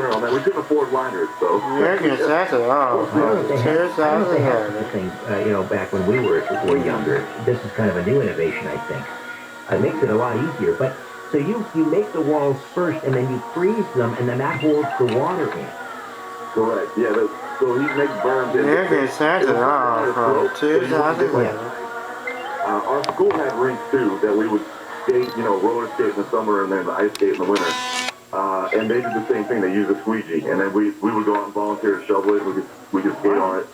winner on that. We couldn't afford liners, so. Yeah, exactly. Oh, things, you know, back when we were younger. This is kind of a new innovation, I think. It makes it a lot easier. But so you make the walls first, and then you freeze them, and then that holds the water in. Correct. Yeah. So he makes berms. Yeah, exactly. Oh, 2011. Our school had rinks too that we would skate, you know, roller skate in the summer and then ice skate in the winter. And they did the same thing. They used a squeegee, and then we would go out and volunteer to shovel it. We could skate on it.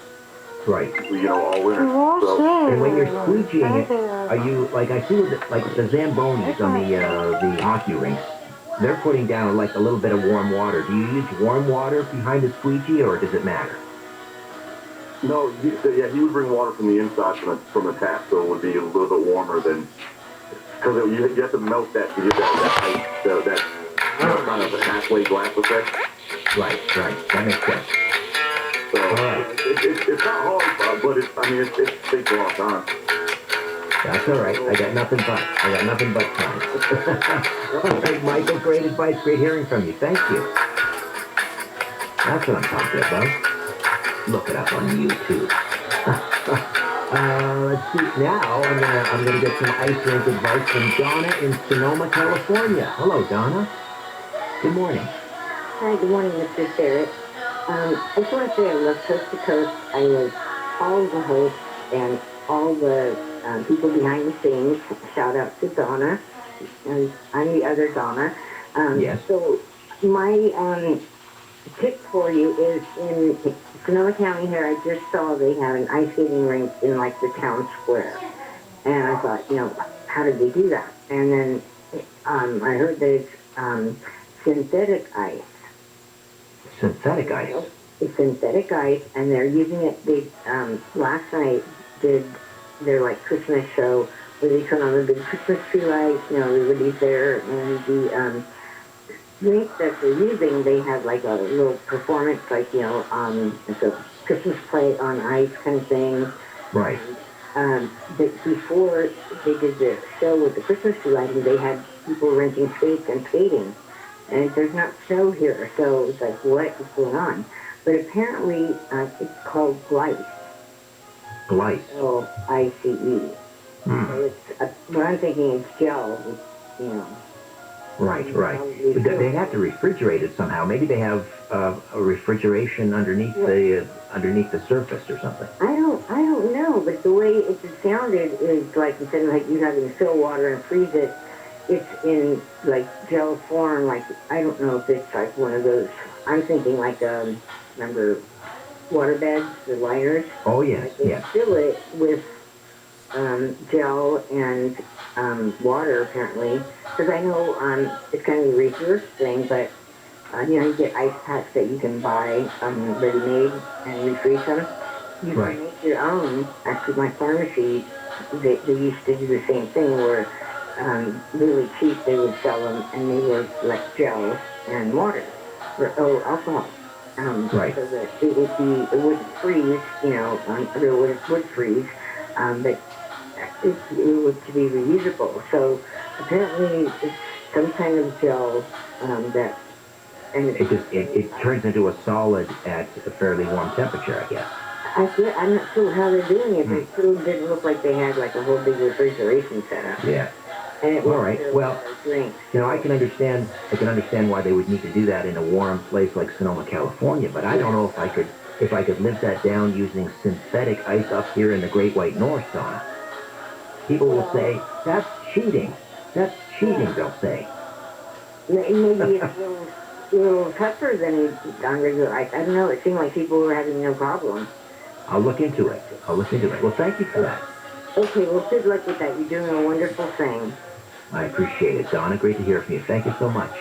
Right. You know, all winter. So, and when you're squeegeeing it, are you, like I see with the Zambonis on the hockey rinks, they're putting down like a little bit of warm water. Do you use warm water behind the squeegee, or does it matter? No, he would bring water from the inside from the tap, so it would be a little bit warmer than, because you have to melt that to get that kind of a halfway glass effect. Right, that makes sense. So, all right. It's not hard, but it takes a long time. That's all right. I got nothing but time. All right, Michael, great advice. Great hearing from you. Thank you. That's what I'm talking about. Look it up on YouTube. Let's see. Now I'm gonna get some ice rink advice from Donna in Sonoma, California. Hello, Donna. Good morning. Hi, good morning, Mr. Barrett. I just want to say I love Coast to Coast. I love all the hosts and all the people behind the scenes. Shout out to Donna. And I'm the other Donna. Yes. So my tip for you is in Sonoma County here. I just saw they have an ice skating rink in like the town square. And I thought, you know, how did they do that? And then I heard that it's synthetic ice. Synthetic ice? It's synthetic ice, and they're using it. They last night did their like Christmas show where they turn on the big Christmas tree lights. You know, everybody's there, and the rink that they're using, they have like a little performance, like, you know, it's a Christmas play on ice kind of thing. Right. But before they did the show with the Christmas tree lighting, they had people renting skates and skating. And there's not snow here, so it's like, what is going on? But apparently, it's called glice. Glice. L-I-C-E. So it's, what I'm thinking is gel, you know. Right. But they have to refrigerate it somehow. Maybe they have a refrigeration underneath the surface or something. I don't know, but the way it sounded is like, instead of like you having to fill water and freeze it, it's in like gel form. Like, I don't know if it's like one of those, I'm thinking like, remember water beds, the liners? Oh, yes, like they fill it with gel and water, apparently. Because I know it's kind of a reverse thing, but you know, you get ice packs that you can buy ready-made and refreeze them. You can make your own. Actually, my pharmacy, they used to do the same thing where really cheap they would sell them, and they were like gel and water, or alcohol. So that it wouldn't freeze, you know, it would freeze, but it was to be reusable. So apparently it's some kind of gel that, and it turns into a solid at a fairly warm temperature, I guess. I'm not sure how they're doing it, but it still didn't look like they had like a whole big refrigeration setup. Yeah. And it all right. Well, you know, I can understand why they would need to do that in a warm place like Sonoma, California, but I don't know if I could live that down using synthetic ice up here in the Great White North, Donna. People will say, that's cheating. That's cheating, they'll say. Maybe it's a little tougher than on regular ice. I don't know. It seemed like people were having no problem. I'll look into it. Well, thank you for that. Okay, well, good luck with that. You're doing a wonderful thing. I appreciate it, Donna. Great to hear from you. Thank you so much.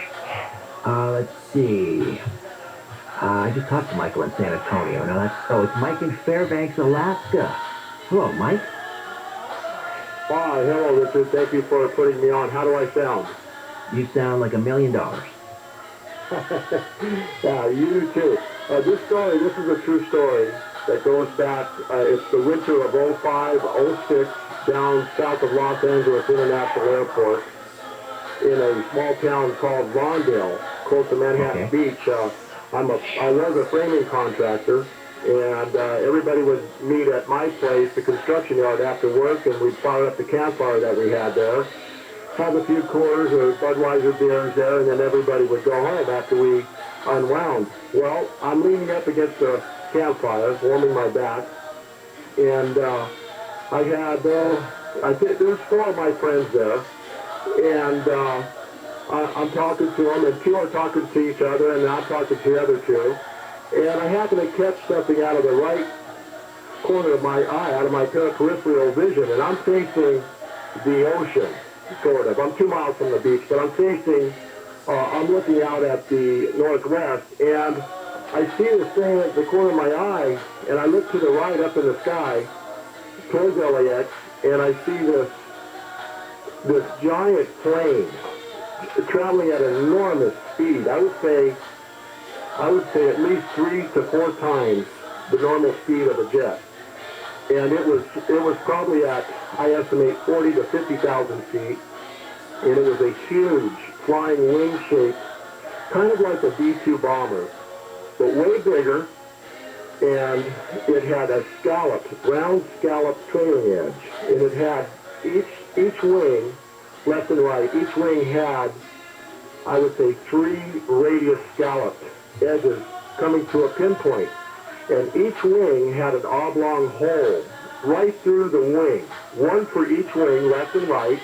Let's see. I just talked to Michael in San Antonio. Now it's Mike in Fairbanks, Alaska. Hello, Mike. Hi, hello, Richard. Thank you for putting me on. How do I sound? You sound like $1 million. Yeah, you do too. This is a true story that goes back, it's the winter of 05, 06, down south of Los Angeles International Airport in a small town called Lawndale, close to Manhattan Beach. I was a framing contractor, and everybody would meet at my place, the construction yard, after work, and we'd fire up the campfire that we had there, have a few Coors or Budweiser beers there, and then everybody would go home after we unwound. Well, I'm leaning up against the campfire, warming my back, and I had, I think there was 4 of my friends there, and I'm talking to them, and 2 are talking to each other, and I'm talking to the other 2, and I happen to catch something out of the right corner of my eye, out of my peripheral vision, and I'm facing the ocean, sort of. I'm 2 miles from the beach, but I'm facing, I'm looking out at the northwest, and I see this thing at the corner of my eye, and I look to the right up in the sky, towards LAX, and I see this giant plane traveling at an enormous speed. I would say at least 3 to 4 times the normal speed of a jet. And it was probably at, I estimate, 40 to 50,000 feet. And it was a huge flying wing shape, kind of like a B-2 bomber, but way bigger. And it had a round scalloped trailing edge. And it had each wing, left and right, each wing had, I would say, 3 radius scalloped edges coming to a pinpoint. And each wing had an oblong hole right through the wing, 1 for each wing, left and right.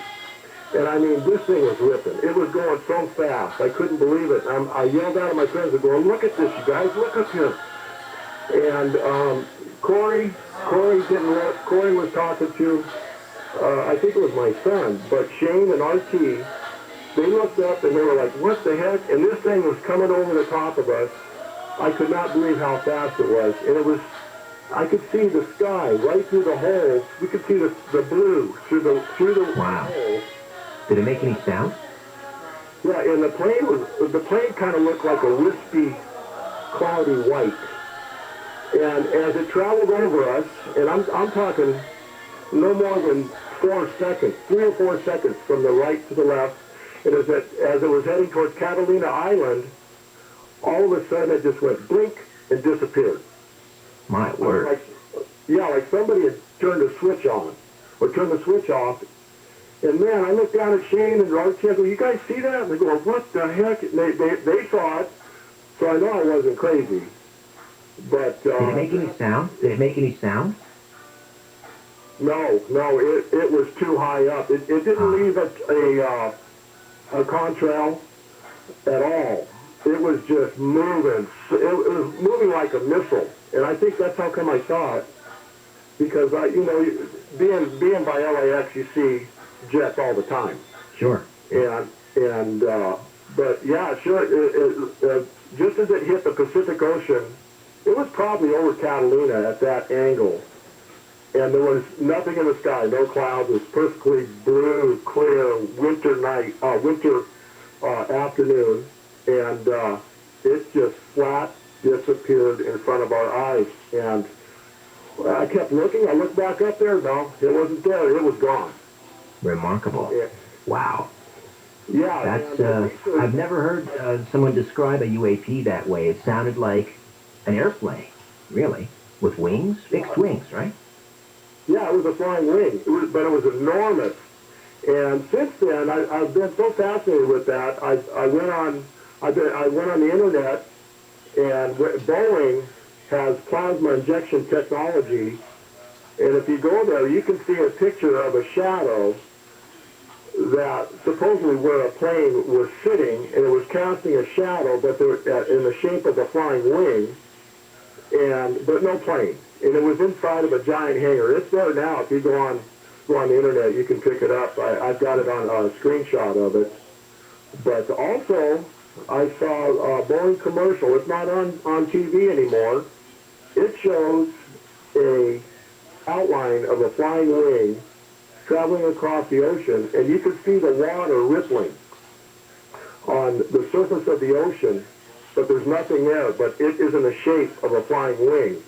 And I mean, this thing was ripping. It was going so fast. I couldn't believe it. I yelled out at my friends and going, "Look at this, you guys, look up here." And Corey didn't look. Corey was talking to, I think it was my son, but Shane and RT, they looked up and they were like, "What the heck?" And this thing was coming over the top of us. I could not believe how fast it was. And it was, I could see the sky right through the holes. We could see the blue through the Wow. holes. Did it make any sound? Yeah, and the plane kind of looked like a wispy, cloudy white. And as it traveled over us, and I'm talking no more than 4 seconds, 3 or 4 seconds from the right to the left, and as it was heading towards Catalina Island, all of a sudden it just went blink and disappeared. My word. Like somebody had turned a switch on, or turned the switch off. And man, I looked down at Shane and Archie, I go, "You guys see that?" And they go, "What the heck?" And they saw it, so I know I wasn't crazy. But did it make any sound? No, it was too high up. It didn't leave a contrail at all. It was just moving. It was moving like a missile, and I think that's how come I saw it, because being by LAX, you see jets all the time. Sure. But yeah, sure. Just as it hit the Pacific Ocean, it was probably over Catalina at that angle, and there was nothing in the sky, no clouds. It was perfectly blue, clear winter afternoon, and it just flat disappeared in front of our eyes. And I kept looking. I looked back up there. No, it wasn't there. It was gone. Remarkable. Yeah. Wow. Yeah. That's, I've never heard someone describe a UAP that way. It sounded like an airplane, really, with wings, fixed wings, right? Yeah, it was a flying wing, but it was enormous. And since then, I've been so fascinated with that. I went on the internet, and Boeing has plasma injection technology. And if you go there, you can see a picture of a shadow that supposedly where a plane was sitting, and it was casting a shadow, but in the shape of a flying wing, but no plane. And it was inside of a giant hangar. It's there now. If you go on the internet, you can pick it up. I've got it on a screenshot of it. But also, I saw a Boeing commercial. It's not on TV anymore. It shows a outline of a flying wing traveling across the ocean, and you can see the water rippling on the surface of the ocean, but there's nothing there, but it is in the shape of a flying wing.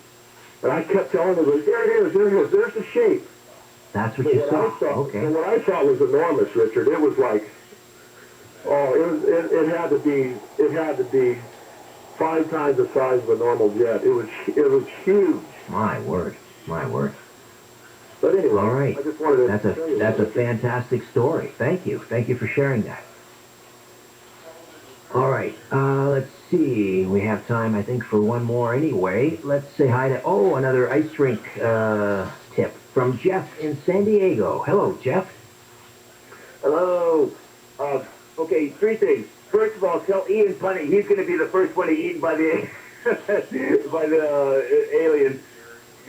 And I kept telling them, there it is, there's the shape. That's what you saw. Okay. And what I saw was enormous, Richard. It was like, it had to be 5 times the size of a normal jet. It was huge. My word. My word. But anyway, All right. I just wanted to That's a fantastic story. Thank you. Thank you for sharing that. All right. Let's see. We have time, I think, for one more anyway. Let's say hi to, another ice rink tip from Jeff in San Diego. Hello, Jeff. Hello. Okay, 3 things. First of all, tell Ian Punny he's going to be the first one eaten by the by the aliens.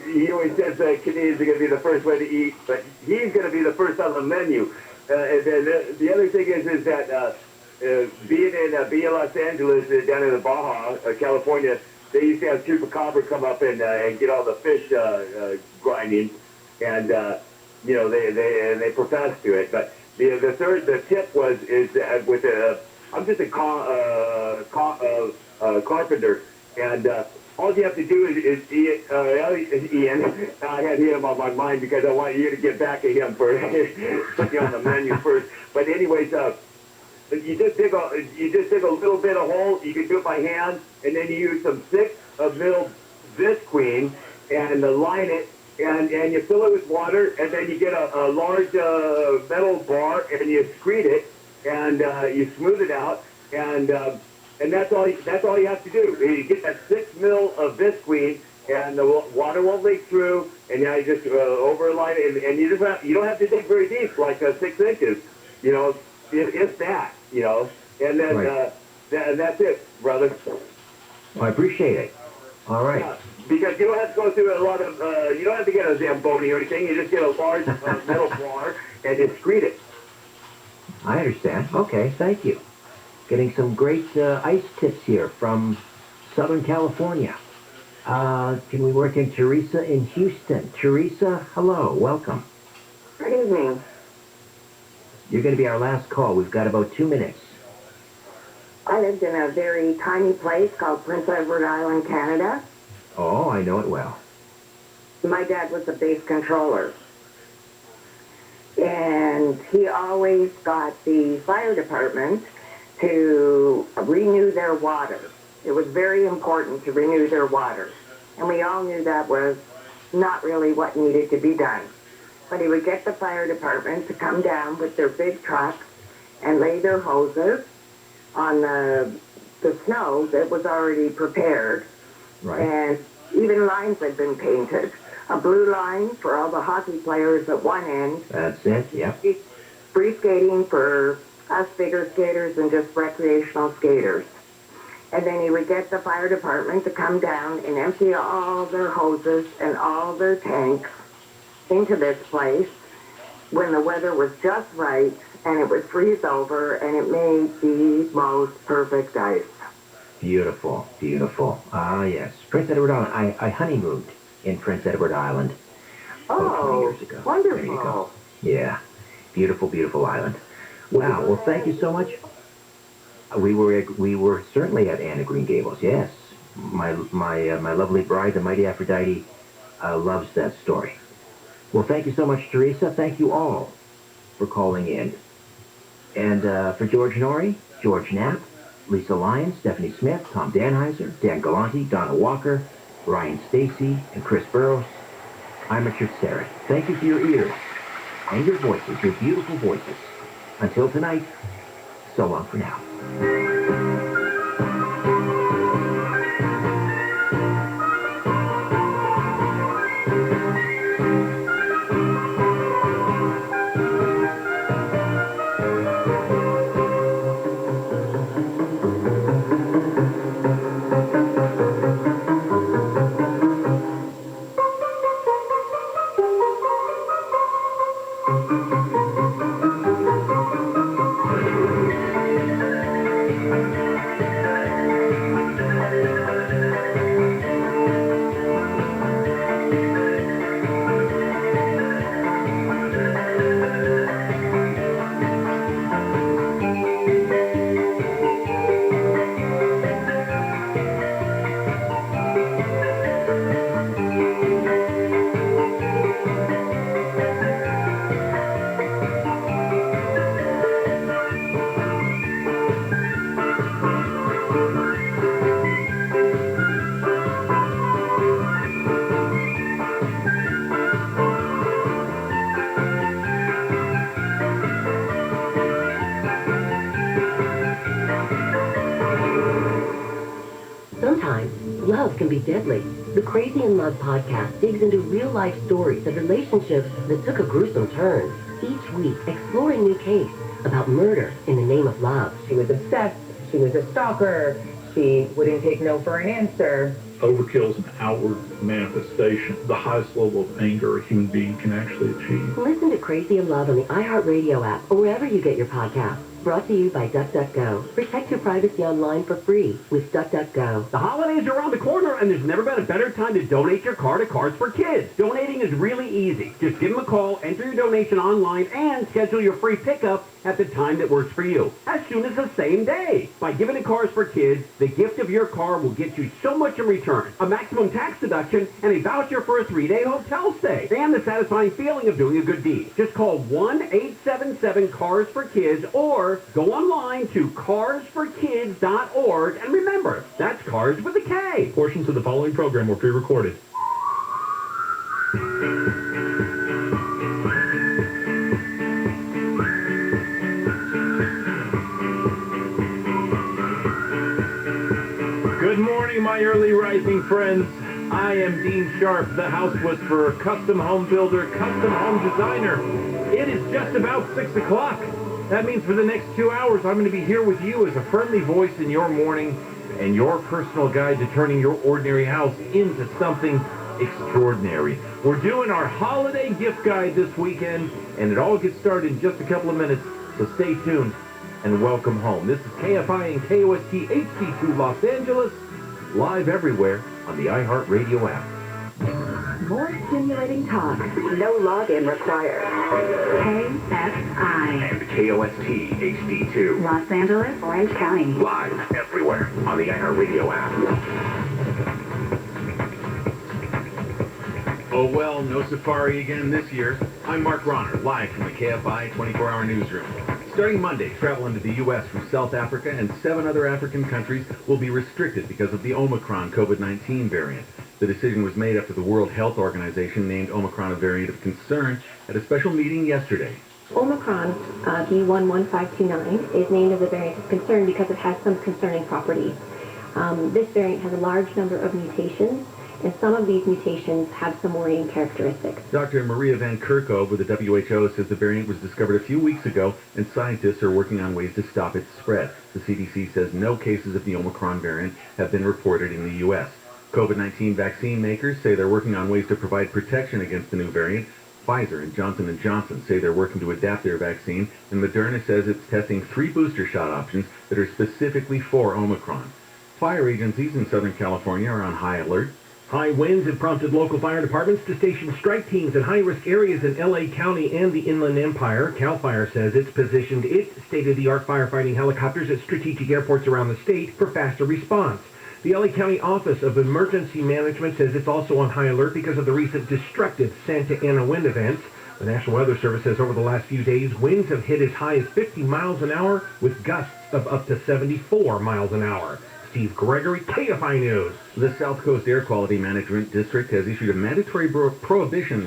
He always says that Canadians are going to be the first one to eat, but he's going to be the first on the menu. And then the other thing is that being in Los Angeles, down in the Baja, California, they used to have chupacabra come up and get all the fish grinding, and they profess to it. But the tip is with I'm just a carpenter, and all you have to do is Ian. I had him on my mind because I want you to get back at him for putting you on the menu first. But anyways, you just dig a little bit of hole. You can do it by hand, and then you use some 6 mil visqueen and line it, and you fill it with water, and then you get a large metal bar and you screed it, and you smooth it out, and that's all you have to do. You get that 6 mil of visqueen, and the water won't leak through, and now you just overline it, and you don't have to dig very deep, like 6 inches, if that, and then Right. and that's it, brother. Well, I appreciate it. All right. Yeah, because you don't have to go through a lot of, you don't have to get a Zamboni or anything. You just get a large metal bar and just screed it. I understand. Okay, thank you. Getting some great ice tips here from Southern California. Can we work in Teresa in Houston? Teresa, hello, welcome. Good evening. You're going to be our last call. We've got about 2 minutes. I lived in a very tiny place called Prince Edward Island, Canada. Oh, I know it well. My dad was a base controller. And he always got the fire department to renew their water. It was very important to renew their water. And we all knew that was not really what needed to be done. But he would get the fire department to come down with their big trucks and lay their hoses on the snow that was already prepared. Right. And even lines had been painted. A blue line for all the hockey players at one end. That's it, yep. Free skating for us bigger skaters and just recreational skaters. And then he would get the fire department to come down and empty all their hoses and all their tanks into this place when the weather was just right, and it would freeze over, and it made the most perfect ice. Beautiful, beautiful. Ah, yes. Prince Edward Island. I honeymooned in Prince Edward Island about 20 years ago. Wonderful. There you go. Yeah. Beautiful, beautiful island. Wow. Well, thank you so much. We were certainly at Anne of Green Gables. Yes. My lovely bride, the mighty Aphrodite, loves that story. Well, thank you so much, Teresa. Thank you all for calling in. And for George Norrie, George Knapp, Lisa Lyons, Stephanie Smith, Tom Danheiser, Dan Galante, Donna Walker, Ryan Stacy, and Chris Burrows, I'm Richard Serra. Thank you for your ears and your voices, your beautiful voices. Until tonight, so long for now. Sometimes, love can be deadly. The Crazy in Love podcast digs into real-life stories of relationships that took a gruesome turn. Each week, exploring new case about murder in the name of love. She was obsessed. She was a stalker. She wouldn't take no for an answer. Overkill is an outward manifestation, the highest level of anger a human being can actually achieve. Listen to Crazy in Love on the iHeartRadio app or wherever you get your podcasts. Brought to you by DuckDuckGo. Protect your privacy online for free with DuckDuckGo. The holidays are around the corner, and there's never been a better time to donate your car to Cars for Kids. Donating is really easy. Just give them a call, enter your donation online, and schedule your free pickup at the time that works for you, as soon as the same day. By giving to Cars for Kids, the gift of your car will get you so much in return. A maximum tax deduction and a voucher for a 3-day hotel stay. And the satisfying feeling of doing a good deed. Just call 1-877-CARS-FOR-KIDS or go online to carsforkids.org. And remember, that's Cars with a K. Portions of the following program were pre-recorded. Good morning, my early rising friends. I am Dean Sharp, the house whisperer, custom home builder, custom home designer. It is just about 6 o'clock. That means for the next 2 hours, I'm going to be here with you as a friendly voice in your morning and your personal guide to turning your ordinary house into something extraordinary. We're doing our holiday gift guide this weekend, and it all gets started in just a couple of minutes, so stay tuned and welcome home. This is KFI and KOST HD2 Los Angeles, live everywhere on the iHeartRadio app. More stimulating talk. No login required. KFI. And KOST HD2. Los Angeles, Orange County. Live everywhere on the iHeartRadio app. Oh well, no safari again this year. I'm Mark Ronner, live from the KFI 24-hour newsroom. Starting Monday, travel into the U.S. from South Africa and 7 other African countries will be restricted because of the Omicron COVID-19 variant. The decision was made after the World Health Organization named Omicron a variant of concern at a special meeting yesterday. Omicron, B11529, is named as a variant of concern because it has some concerning properties. This variant has a large number of mutations, and some of these mutations have some worrying characteristics. Dr. Maria Van Kerkhove with the WHO says the variant was discovered a few weeks ago, and scientists are working on ways to stop its spread. The CDC says no cases of the Omicron variant have been reported in the U.S. COVID-19 vaccine makers say they're working on ways to provide protection against the new variant. Pfizer and Johnson & Johnson say they're working to adapt their vaccine, and Moderna says it's testing 3 booster shot options that are specifically for Omicron. Fire agencies in Southern California are on high alert. High winds have prompted local fire departments to station strike teams in high-risk areas in L.A. County and the Inland Empire. CAL FIRE says it's positioned its state-of-the-art firefighting helicopters at strategic airports around the state for faster response. The L.A. County Office of Emergency Management says it's also on high alert because of the recent destructive Santa Ana wind events. The National Weather Service says over the last few days, winds have hit as high as 50 miles an hour with gusts of up to 74 miles an hour. Steve Gregory, KFI News. The South Coast Air Quality Management District has issued a mandatory prohibition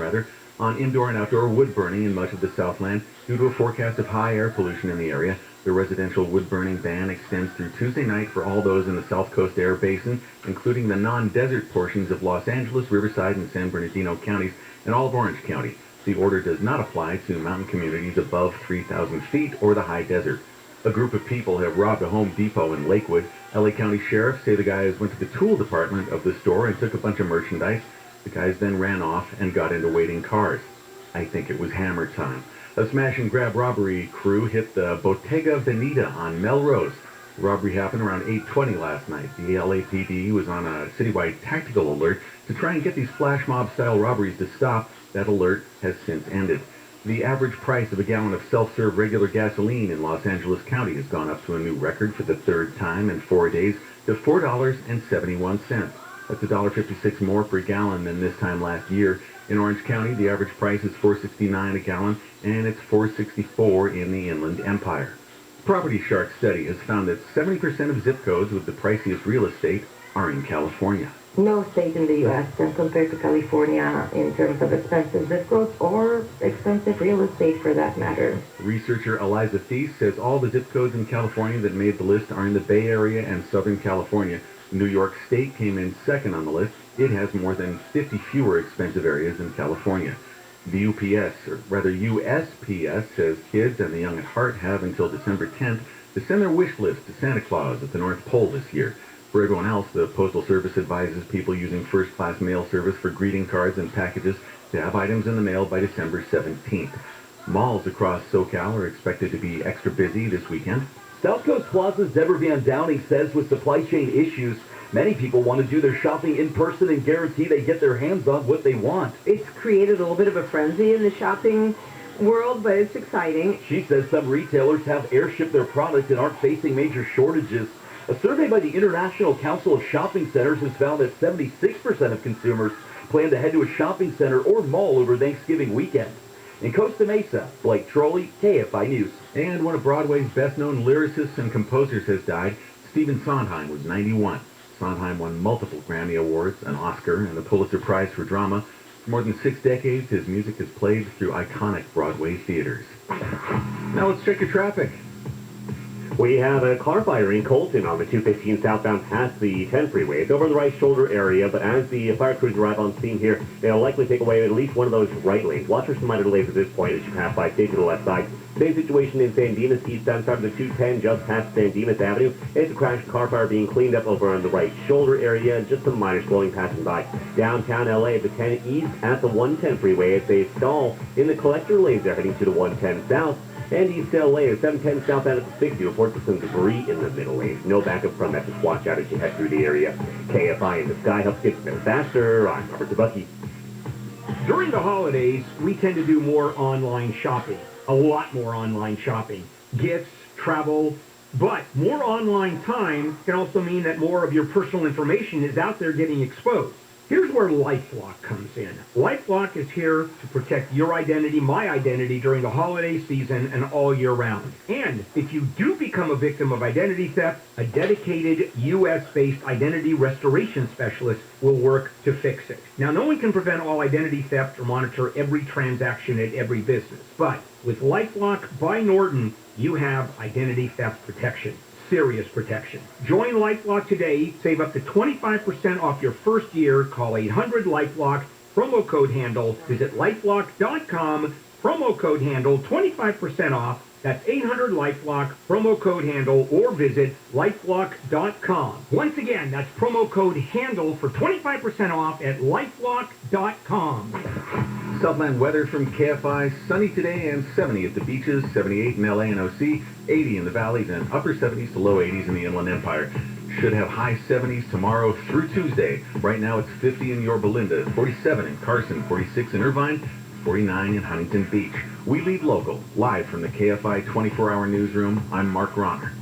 on indoor and outdoor wood burning in much of the Southland due to a forecast of high air pollution in the area. The residential wood burning ban extends through Tuesday night for all those in the South Coast Air Basin, including the non-desert portions of Los Angeles, Riverside, and San Bernardino counties, and all of Orange County. The order does not apply to mountain communities above 3,000 feet or the high desert. A group of people have robbed a Home Depot in Lakewood. LA County sheriffs say the guys went to the tool department of the store and took a bunch of merchandise. The guys then ran off and got into waiting cars. I think it was hammer time. A smash-and-grab robbery crew hit the Bottega Veneta on Melrose. The robbery happened around 8:20 last night. The LAPD was on a citywide tactical alert to try and get these flash mob-style robberies to stop. That alert has since ended. The average price of a gallon of self-serve regular gasoline in Los Angeles County has gone up to a new record for the 3rd time in 4 days to $4.71. That's $1.56 more per gallon than this time last year. In Orange County, the average price is $4.69 a gallon, and it's $4.64 in the Inland Empire. Property Shark study has found that 70% of zip codes with the priciest real estate are in California. No state in the U.S. can compare to California in terms of expensive zip codes or expensive real estate for that matter. Researcher Eliza Thies says all the zip codes in California that made the list are in the Bay Area and Southern California, New York State came in second on the list. It has more than 50 fewer expensive areas than California. The USPS says kids and the young at heart have until December 10th to send their wish list to Santa Claus at the North Pole this year. For everyone else, the Postal Service advises people using first-class mail service for greeting cards and packages to have items in the mail by December 17th. Malls across SoCal are expected to be extra busy this weekend. South Coast Plaza's Deborah Van Downing says with supply chain issues, many people want to do their shopping in person and guarantee they get their hands on what they want. It's created a little bit of a frenzy in the shopping world, but it's exciting. She says some retailers have airshipped their product and aren't facing major shortages. A survey by the International Council of Shopping Centers has found that 76% of consumers plan to head to a shopping center or mall over Thanksgiving weekend. In Costa Mesa, Blake Trolley, KFI News. And one of Broadway's best-known lyricists and composers has died. Stephen Sondheim was 91. Sondheim won multiple Grammy Awards, an Oscar, and the Pulitzer Prize for Drama. For more than 6 decades, his music has played through iconic Broadway theaters. Now let's check your traffic. We have a car fire in Colton on the 215 southbound past the 10 freeway. It's over in the right shoulder area, but as the fire crews arrive on scene here, they'll likely take away at least one of those right lanes. Watch for some minor delays at this point as you pass by, stay to the left side. Same situation in San Dimas, eastbound side of the 210, just past San Dimas Avenue. It's a crash car fire being cleaned up over on the right shoulder area. Just some minor slowing passing by. Downtown LA at the 10 east at the 110 freeway. It's a stall in the collector lanes there heading to the 110 south. And East LA at 710 southbound at the 60. Reports of some debris in the middle lanes. No backup from that. Just watch out as you head through the area. KFI in the sky helps get to know faster. I'm Robert Zabucky. During the holidays, we tend to do more online shopping. A lot more online shopping. Gifts, travel, but more online time can also mean that more of your personal information is out there getting exposed. Here's where LifeLock comes in. LifeLock is here to protect your identity, my identity, during the holiday season and all year round. And if you do become a victim of identity theft, a dedicated U.S.-based identity restoration specialist will work to fix it. Now, no one can prevent all identity theft or monitor every transaction at every business. But with LifeLock by Norton, you have identity theft protection. Serious protection. Join LifeLock today. Save up to 25% off your first year. Call 800-LifeLock. Promo code handle. Visit lifelock.com. Promo code handle. 25% off. That's 800-LifeLock. Promo code handle. Or visit lifelock.com. Once again, that's promo code handle for 25% off at lifelock.com. Southland weather from KFI. Sunny today and 70 at the beaches, 78 in LA and OC, 80 in the valleys, and upper 70s to low 80s in the Inland Empire. Should have high 70s tomorrow through Tuesday. Right now it's 50 in Yorba Linda, 47 in Carson, 46 in Irvine, 49 in Huntington Beach. We lead local. Live from the KFI 24-hour newsroom, I'm Mark Ronner.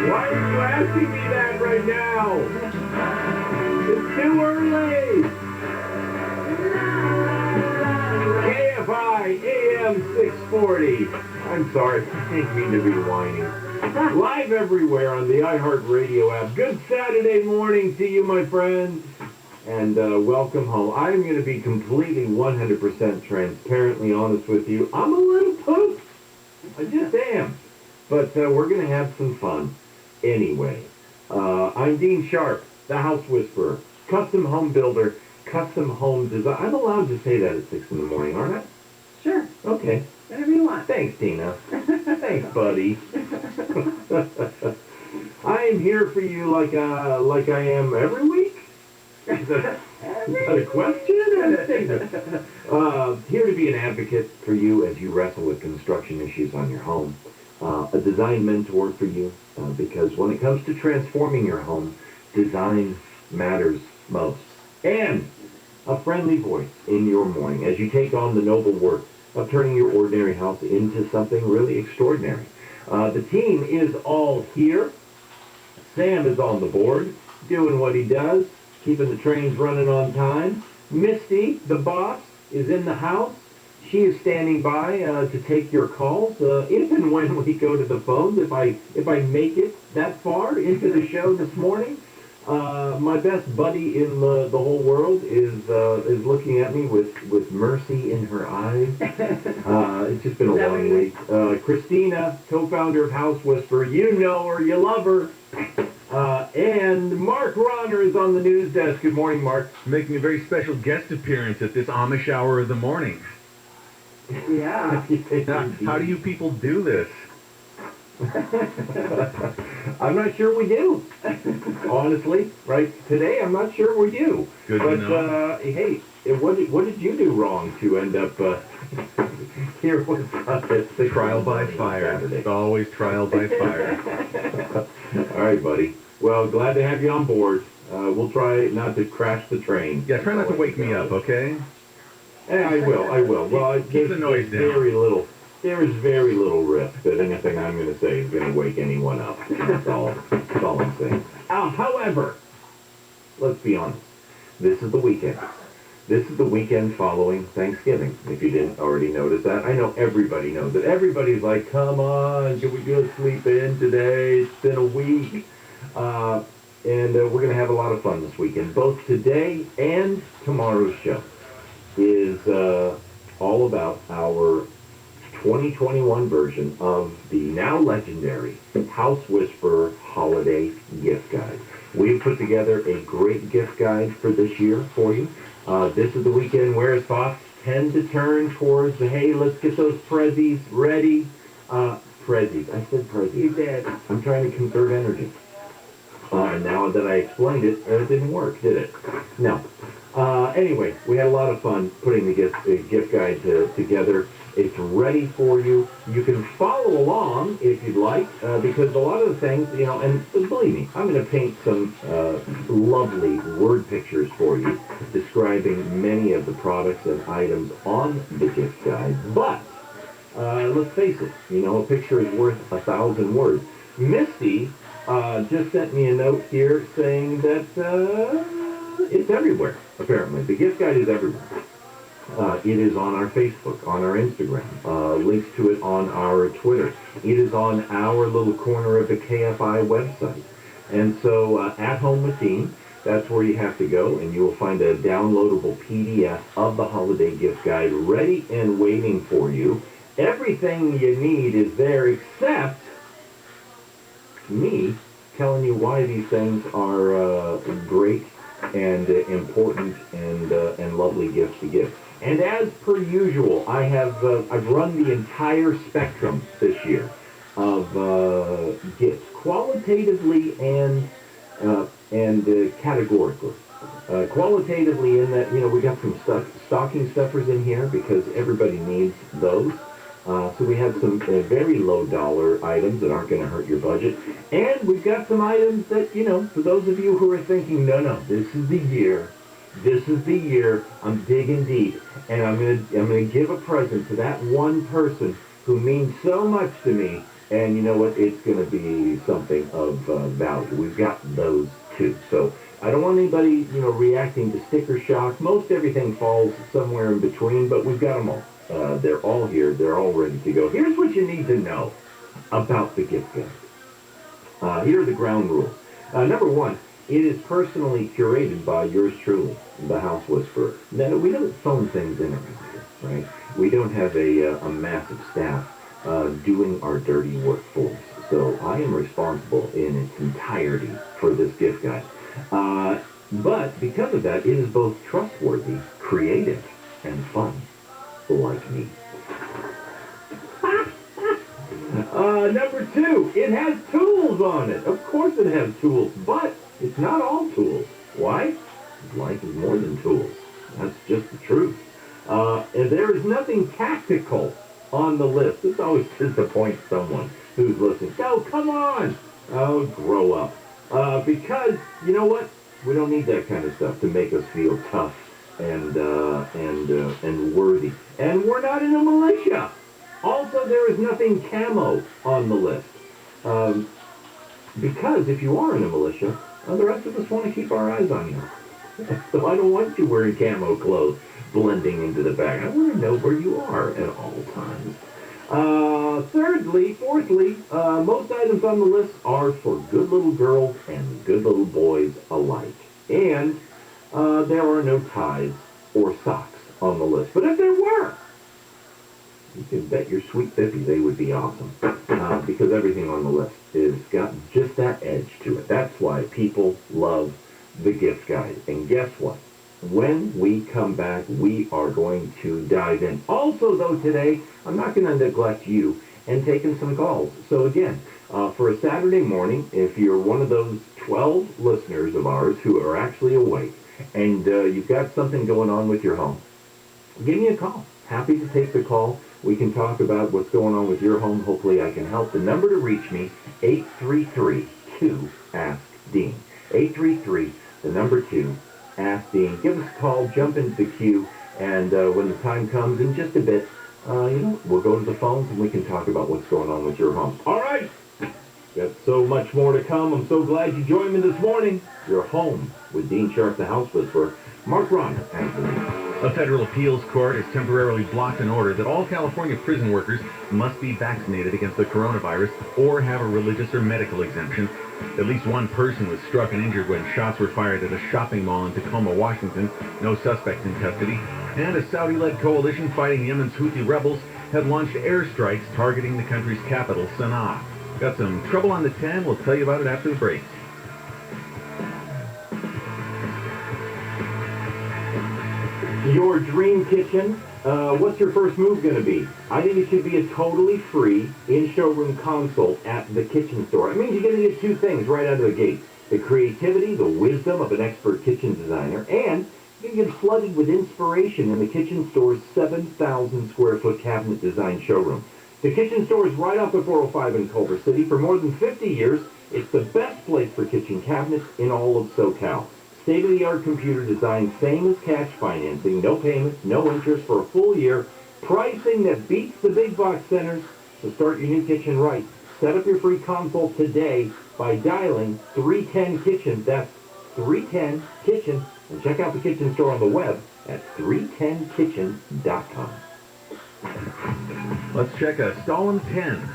Why are you asking me that right now? It's too early. KFI AM 640. I'm sorry, I didn't mean to be whining. Live everywhere on the iHeartRadio app. Good Saturday morning to you, my friends. And welcome home. I'm going to be completely 100% transparently honest with you. I'm a little pooped. I just am. But we're going to have some fun. Anyway, I'm Dean Sharp, the House Whisperer, custom home builder, custom home design. I'm allowed to say that at 6 in the morning, aren't I? Sure. Okay. Whatever you want. Thanks, Tina. Thanks, buddy. I am here for you like I am every week. Is that a question? Here to be an advocate for you as you wrestle with construction issues on your home. A design mentor for you, because when it comes to transforming your home, design matters most. And a friendly voice in your morning as you take on the noble work of turning your ordinary house into something really extraordinary. The team is all here. Sam is on the board, doing what he does, keeping the trains running on time. Misty, the boss, is in the house. She is standing by to take your calls if and when we go to the phones. If I make it that far into the show this morning, my best buddy in the whole world is looking at me with mercy in her eyes. It's just been a long week. Christina, co-founder of House Whisperer, you know her, you love her. And Mark Ronner is on the news desk. Good morning, Mark. Making a very special guest appearance at this Amish hour of the morning. Yeah. How do you people do this? I'm not sure we do. Honestly, right today, I'm not sure we do. Good but, to know. Hey, what did you do wrong to end up here with us? Trial by fire. It's always trial by fire. All right, buddy. Well, glad to have you on board. We'll try not to crash the train. Yeah, try not to wake me up, okay? I will. Well, keep the noise down. There's very little risk that anything I'm going to say is going to wake anyone up. That's all I'm saying. However, let's be honest. This is the weekend. This is the weekend following Thanksgiving, if you didn't already notice that. I know everybody knows it. Everybody's like, come on, can we just sleep in today? It's been a week. And we're going to have a lot of fun this weekend. Both today and tomorrow's show is all about our 2021 version of the now legendary House Whisperer Holiday Gift Guide. We've put together a great gift guide for this year for you. This is the weekend where his thoughts tend to turn towards, hey, let's get those prezzies ready. Prezzies. I said prezzies. You did. I'm trying to conserve energy. Now that I explained it, it didn't work, did it? No. Anyway, we had a lot of fun putting the gift guide together. It's ready for you. You can follow along if you'd like, because a lot of the things, and believe me, I'm going to paint some lovely word pictures for you describing many of the products and items on the gift guide. But let's face it, a picture is worth 1,000 words. Misty just sent me a note here saying that it's everywhere, apparently. The gift guide is everywhere. It is on our Facebook, on our Instagram, links to it on our Twitter. It is on our little corner of the KFI website. And so at home with Dean, that's where you have to go, and you will find a downloadable PDF of the holiday gift guide ready and waiting for you. Everything you need is there except me telling you why these things are great and important and lovely gifts to give. And as per usual, I've run the entire spectrum this year of gifts, qualitatively and categorically. Qualitatively in that, we got some stocking stuffers in here because everybody needs those. So we have some very low dollar items that aren't going to hurt your budget. And we've got some items that, for those of you who are thinking, no, this is the year. This is the year I'm digging deep, and I'm gonna give a present to that one person who means so much to me. And you know what? It's gonna be something of value. We've got those too. So I don't want anybody, reacting to sticker shock. Most everything falls somewhere in between, but we've got them all. They're all here. They're all ready to go. Here's what you need to know about the gift guide. Here are the ground rules. Number one. It is personally curated by yours truly, the House Whisperer. Now, we don't phone things in around here, right? We don't have a massive staff doing our dirty work for us. So I am responsible in its entirety for this gift guide. But because of that, it is both trustworthy, creative, and fun, like me. Number two, it has tools on it. Of course it has tools, but it's not all tools. Why? Life is more than tools. That's just the truth. And there is nothing tactical on the list. This always disappoints someone who's listening. Oh, come on. Oh, grow up. Because, you know what? We don't need that kind of stuff to make us feel tough and worthy. And we're not in a militia. Also, there is nothing camo on the list. Because if you are in a militia, the rest of us want to keep our eyes on you. So I don't want you wearing camo clothes blending into the back. I want to know where you are at all times. Fourthly, most items on the list are for good little girls and good little boys alike. And there are no ties or socks on the list. But if there were, you can bet your sweet bippy they would be awesome. Because everything on the list is got just that edge to it. That's why people love the gift guide. And guess what? When we come back, we are going to dive in. Also, though, today, I'm not going to neglect you and taking some calls. So again, for a Saturday morning, if you're one of those 12 listeners of ours who are actually awake and you've got something going on with your home, give me a call. Happy to take the call. We can talk about what's going on with your home. Hopefully I can help. The number to reach me, 833-2-ASK-DEAN. 833, the number 2, Ask Dean. Give us a call, jump into the queue, and when the time comes in just a bit, we'll go to the phones and we can talk about what's going on with your home. All right. Got so much more to come. I'm so glad you joined me this morning. You're home with Dean Sharp, the House Whisperer. Mark Ron, Anthony. A federal appeals court has temporarily blocked an order that all California prison workers must be vaccinated against the coronavirus or have a religious or medical exemption. At least one person was struck and injured when shots were fired at a shopping mall in Tacoma, Washington. No suspects in custody. And a Saudi-led coalition fighting Yemen's Houthi rebels had launched airstrikes targeting the country's capital, Sana'a. Got some trouble on the 10. We'll tell you about it after the break. Your dream kitchen, what's your first move going to be? I think it should be a totally free in-showroom consult at the kitchen store. It means you're going to get two things right out of the gate. The creativity, the wisdom of an expert kitchen designer, and you can get flooded with inspiration in the kitchen store's 7,000 square foot cabinet design showroom. The kitchen store is right off the 405 in Culver City. For more than 50 years, it's the best place for kitchen cabinets in all of SoCal. State-of-the-art computer design, same as cash financing, no payments, no interest for a full year, pricing that beats the big box centers. So start your new kitchen right. Set up your free consult today by dialing 310-KITCHEN. That's 310-KITCHEN. And check out the kitchen store on the web at 310kitchen.com. Let's check a stall in 10.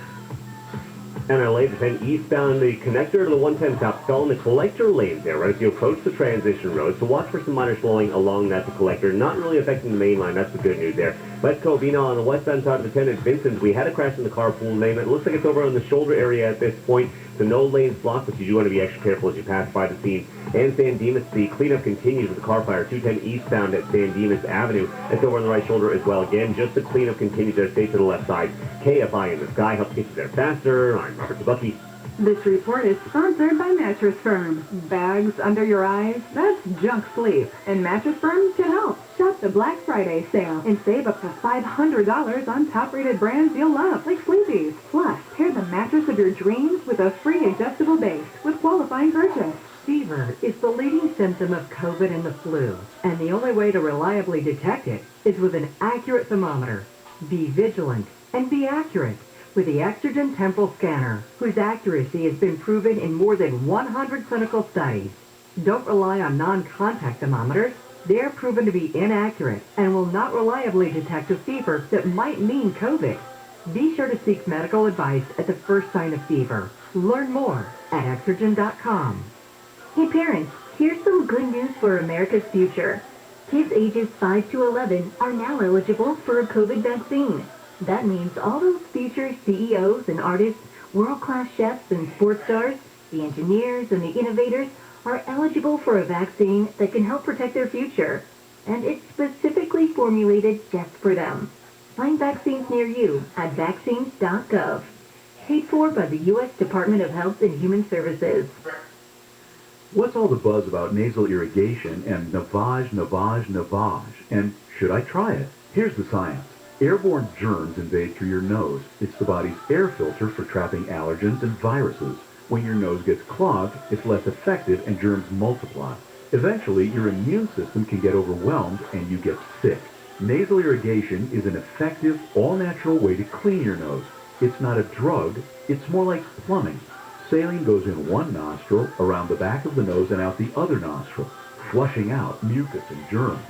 NLA 10 eastbound, the connector to the 110 south, stall in the collector lane there, right as you approach the transition road. So watch for some minor slowing along that collector. Not really affecting the main line. That's the good news there. West Covina on the westbound side of the 10 at Vincent's. We had a crash in the carpool lane. It looks like it's over on the shoulder area at this point. So no lanes blocked, but you do want to be extra careful as you pass by the scene. And San Dimas, the cleanup continues with the car fire 210 eastbound at San Dimas Avenue. That's over on the right shoulder as well. Again, just the cleanup continues there. Stay to the left side. KFI in the sky helps get you there faster. I'm Robert Zabucky. This report is sponsored by Mattress Firm. Bags under your eyes? That's junk sleep. And Mattress Firm can help. Shop the Black Friday sale and save up to $500 on top-rated brands you'll love, like Sleepy's. Plus, pair the mattress of your dreams with a free adjustable base with qualifying purchase. Fever is the leading symptom of COVID and the flu, and the only way to reliably detect it is with an accurate thermometer. Be vigilant and be accurate with the Exergen Temporal Scanner, whose accuracy has been proven in more than 100 clinical studies. Don't rely on non-contact thermometers. They're proven to be inaccurate and will not reliably detect a fever that might mean COVID. Be sure to seek medical advice at the first sign of fever. Learn more at Exergen.com. Hey parents, here's some good news for America's future. Kids ages 5 to 11 are now eligible for a COVID vaccine. That means all those future CEOs and artists, world-class chefs and sports stars, the engineers and the innovators are eligible for a vaccine that can help protect their future. And it's specifically formulated just for them. Find vaccines near you at vaccines.gov. Paid for by the U.S. Department of Health and Human Services. What's all the buzz about nasal irrigation and navage? And should I try it? Here's the science. Airborne germs invade through your nose. It's the body's air filter for trapping allergens and viruses. When your nose gets clogged, it's less effective and germs multiply. Eventually, your immune system can get overwhelmed and you get sick. Nasal irrigation is an effective, all-natural way to clean your nose. It's not a drug, it's more like plumbing. Saline goes in one nostril, around the back of the nose, and out the other nostril, flushing out mucus and germs.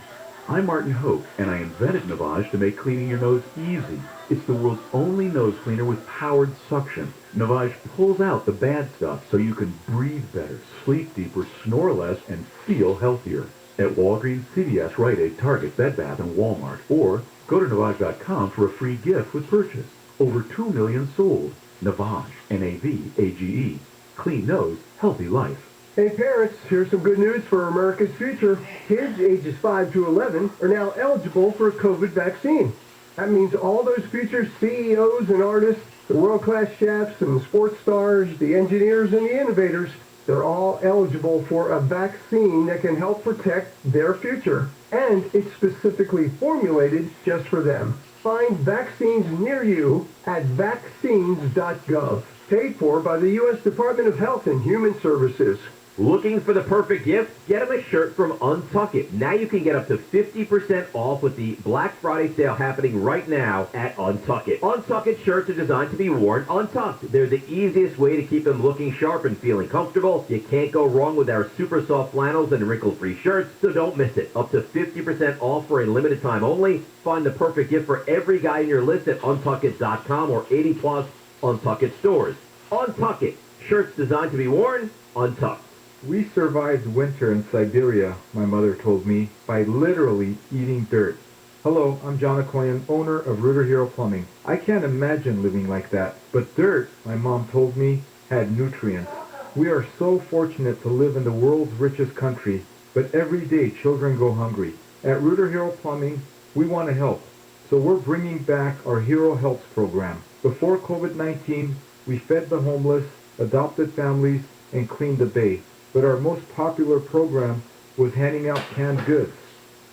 I'm Martin Hoke, and I invented Navage to make cleaning your nose easy. It's the world's only nose cleaner with powered suction. Navage pulls out the bad stuff so you can breathe better, sleep deeper, snore less, and feel healthier. At Walgreens, CVS, Rite Aid, Target, Bed Bath, and Walmart. Or go to Navage.com for a free gift with purchase. Over 2 million sold. Navage, N-A-V-A-G-E. Clean nose, healthy life. Hey parents, here's some good news for America's future. Kids ages 5 to 11 are now eligible for a COVID vaccine. That means all those future CEOs and artists, the world-class chefs and sports stars, the engineers and the innovators, they're all eligible for a vaccine that can help protect their future. And it's specifically formulated just for them. Find vaccines near you at vaccines.gov. Paid for by the U.S. Department of Health and Human Services. Looking for the perfect gift? Get him a shirt from Untuck It. Now you can get up to 50% off with the Black Friday sale happening right now at Untuck It. Untuck It shirts are designed to be worn untucked. They're the easiest way to keep them looking sharp and feeling comfortable. You can't go wrong with our super soft flannels and wrinkle-free shirts, so don't miss it. Up to 50% off for a limited time only. Find the perfect gift for every guy in your list at untuckit.com or 80+ Untuck It stores. Untuck It. Shirts designed to be worn untucked. We survived winter in Siberia, my mother told me, by literally eating dirt. Hello, I'm John Akoyan, owner of Rooter Hero Plumbing. I can't imagine living like that. But dirt, my mom told me, had nutrients. We are so fortunate to live in the world's richest country, but every day children go hungry. At Rooter Hero Plumbing, we want to help. So we're bringing back our Hero Helps program. Before COVID-19, we fed the homeless, adopted families, and cleaned the bay. But our most popular program was handing out canned goods.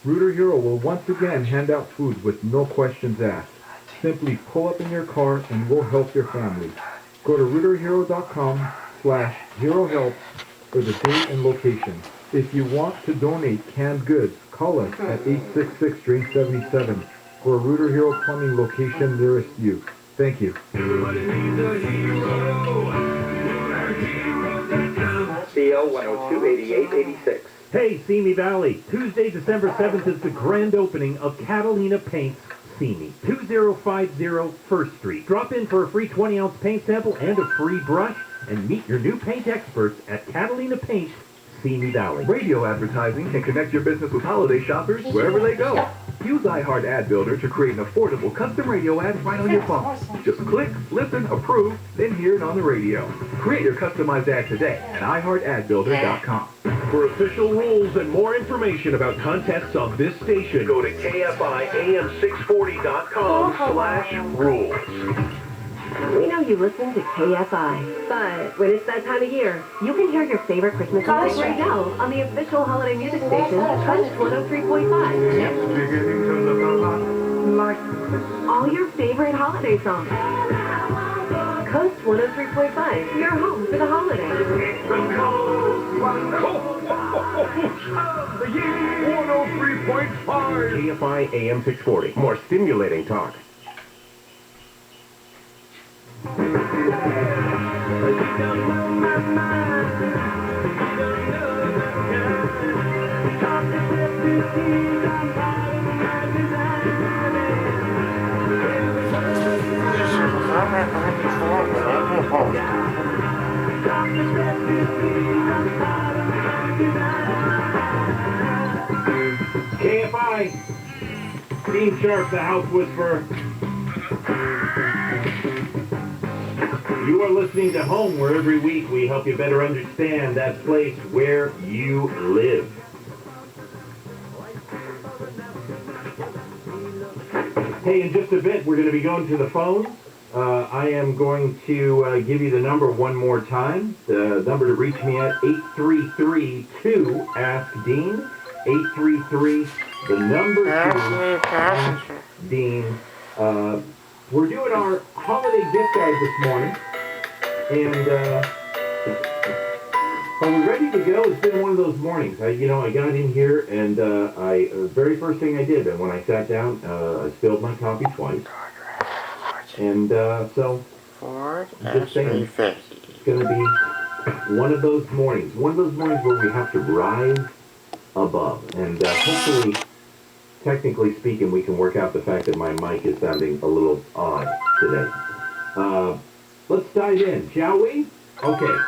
Rooter Hero will once again hand out food with no questions asked. Simply pull up in your car and we'll help your family. Go to rooterhero.com/HeroHelp for the date and location. If you want to donate canned goods, call us at 866-DRINK77 for a Rooter Hero Plumbing location nearest you. Thank you. CO 102-8886. Hey, Simi Valley. Tuesday, December 7th is the grand opening of Catalina Paints Simi, 2050 1st Street. Drop in for a free 20-ounce paint sample and a free brush, and meet your new paint experts at Catalina Paints Simi Valley. Radio advertising can connect your business with holiday shoppers wherever they go. Use iHeart Ad Builder to create an affordable custom radio ad right on your phone. Just click, listen, approve, then hear it on the radio. Create your customized ad today at iHeartAdBuilder.com. For official rules and more information about contests on this station, go to KFIAM640.com/rules. We know you listen to KFI, but when it's that time of year, you can hear your favorite Christmas music right now on the official holiday music station, Coast 103.5. All your favorite holiday songs. Coast 103.5, your home for the holidays. 103.5 KFI AM 640. More stimulating talk. KFI, Dean Sharp, the House Whisperer. You are listening to Home, where every week we help you better understand that place where you live. Hey, in just a bit, we're going to be going to the phones. I am going to give you the number one more time. The number to reach me at 833-2-ASK-DEAN. 833, the number 2, ASK-DEAN. We're doing our holiday gift guide this morning. And Are we ready to go? It's been one of those mornings. I got in here and the very first thing I did, and when I sat down, I spilled my coffee twice. And so, just saying, it's going to be one of those mornings. One of those mornings where we have to rise above. And hopefully, technically speaking, we can work out the fact that my mic is sounding a little odd today. Let's dive in, shall we? Okay.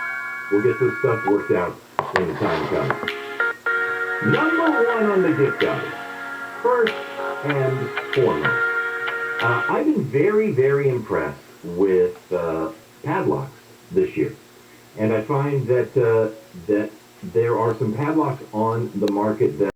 We'll get this stuff worked out when the time comes. Number one on the gift guide. First and foremost. I've been very, very impressed with padlocks this year. And I find that there are some padlocks on the market that